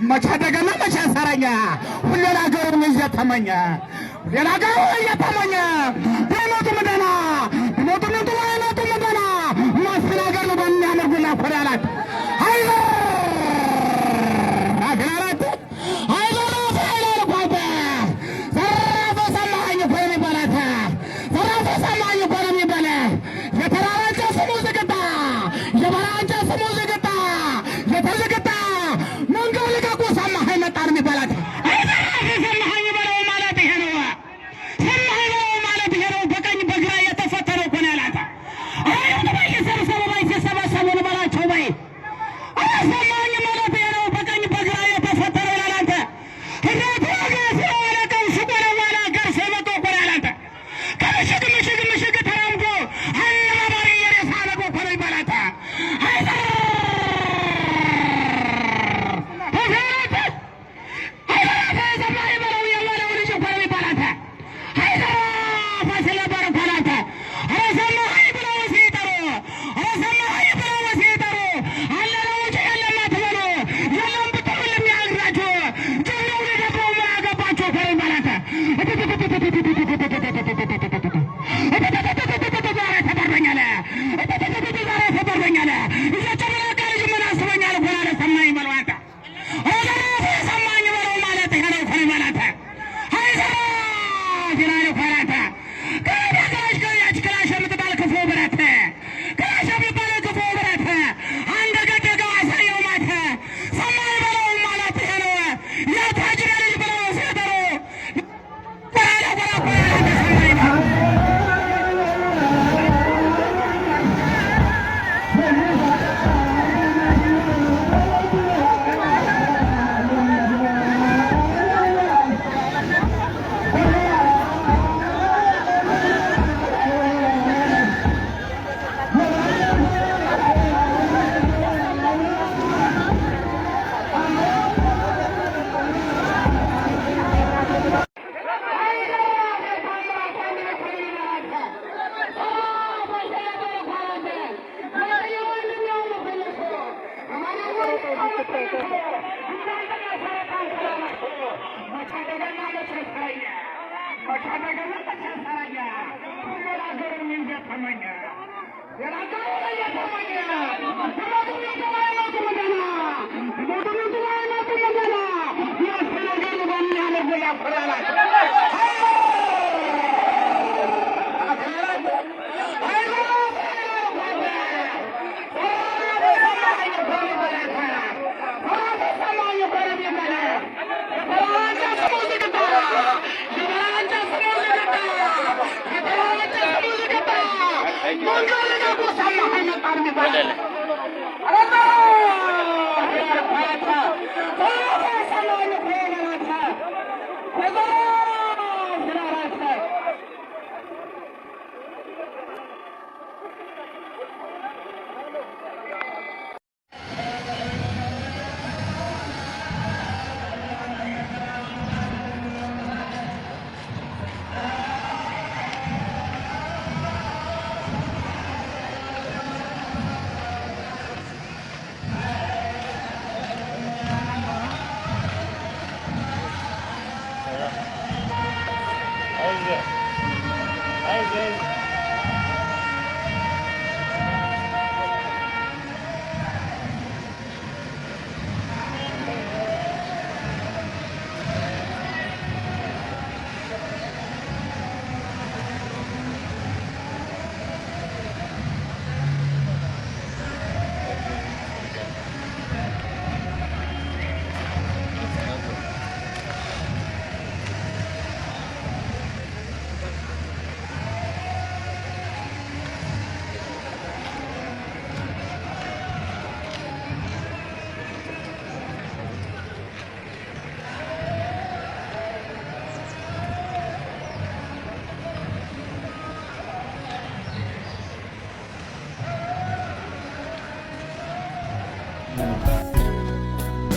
መቻደገና መቻሰረኛ ሁሌላ ገሩ ይዘተመኛ ሁሌላ ገሩ ይዘተመኛ በሞቱ መደና በሞቱ መደና ማስተናገር ነው በሚያምርጉና ኮራላት አይዞ አገራት አይዞ አይዞ ቋንቋ ዘራፈ ሰማኝ ኮረሚ ባላታ ዘራፈ ሰማኝ ኮረሚ ባላ የተራራጨ ስሙ ዝግታ የበራጨ ስሙ ዝግታ የተዝግታ ሰማኸኝ በለው ማለት ይሄ ነው። ሰማኸኝ በለው ማለት ይሄ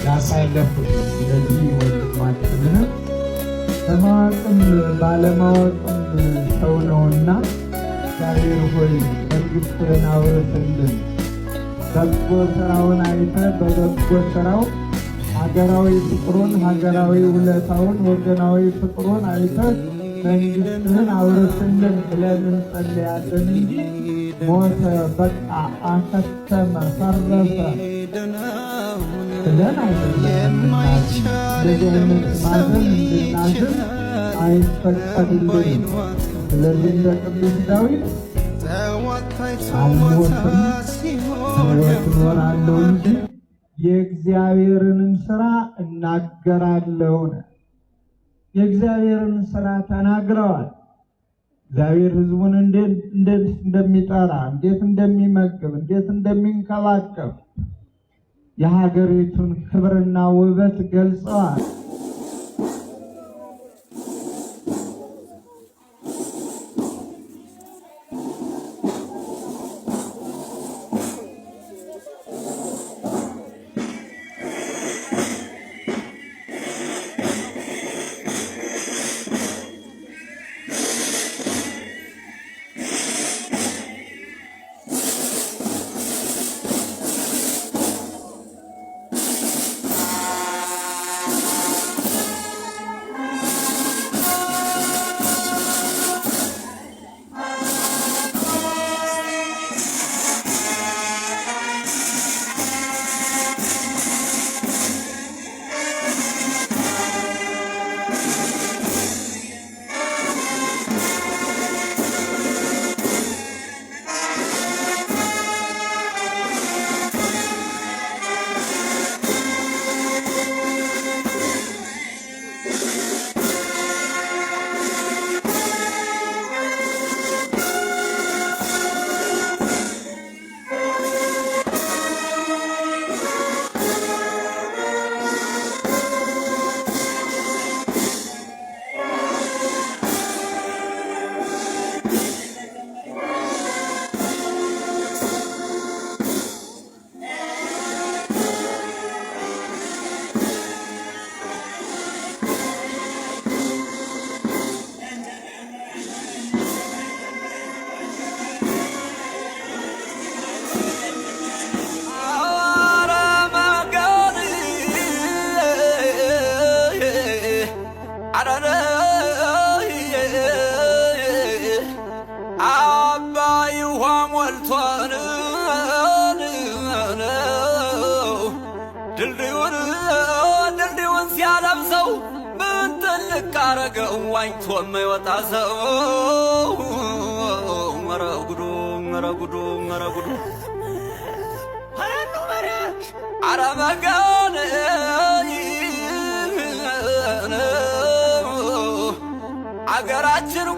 ያሳለፉት ስለዚህ ወንድማችንን በማወቅም ባለማወቅም ሰው ነውና እግዚአብሔር ሆይ መንግሥትህን አውርስልን። በጎ ስራውን አይተህ በበጎ ስራው ሀገራዊ ፍቅሩን ሀገራዊ ውለታውን ወገናዊ ፍቅሩን አይተህ መንግሥትህን አውርስልን ብለን እንጸልያለን እንጂ ሞተ፣ በቃ አከተመ፣ ፈረሰ ብለን አይደለም። እንደዚህ አይነት ማዘን እንድናዝን አይፈቀድልንም። ስለዚህ እንደ ቅዱስ ዳዊት አልሞትም ሕይወት እኖራለሁ እንጂ የእግዚአብሔርን ሥራ እናገራለሁ። የእግዚአብሔርን ሥራ ተናግረዋል። እግዚአብሔር ሕዝቡን እንዴት እንደሚጠራ፣ እንዴት እንደሚመግብ፣ እንዴት እንደሚንከባከብ የሀገሪቱን ክብርና ውበት ገልጸዋል። ሰርቶን ድልድዩን ሲያለብሰው ምን ትልቅ አረገው ዋኝቶ የማይወጣ ሰው ኧረ ጉዱ ኧረ ጉዱ ኧረ ጉዱ ኧረ መገን አገራችን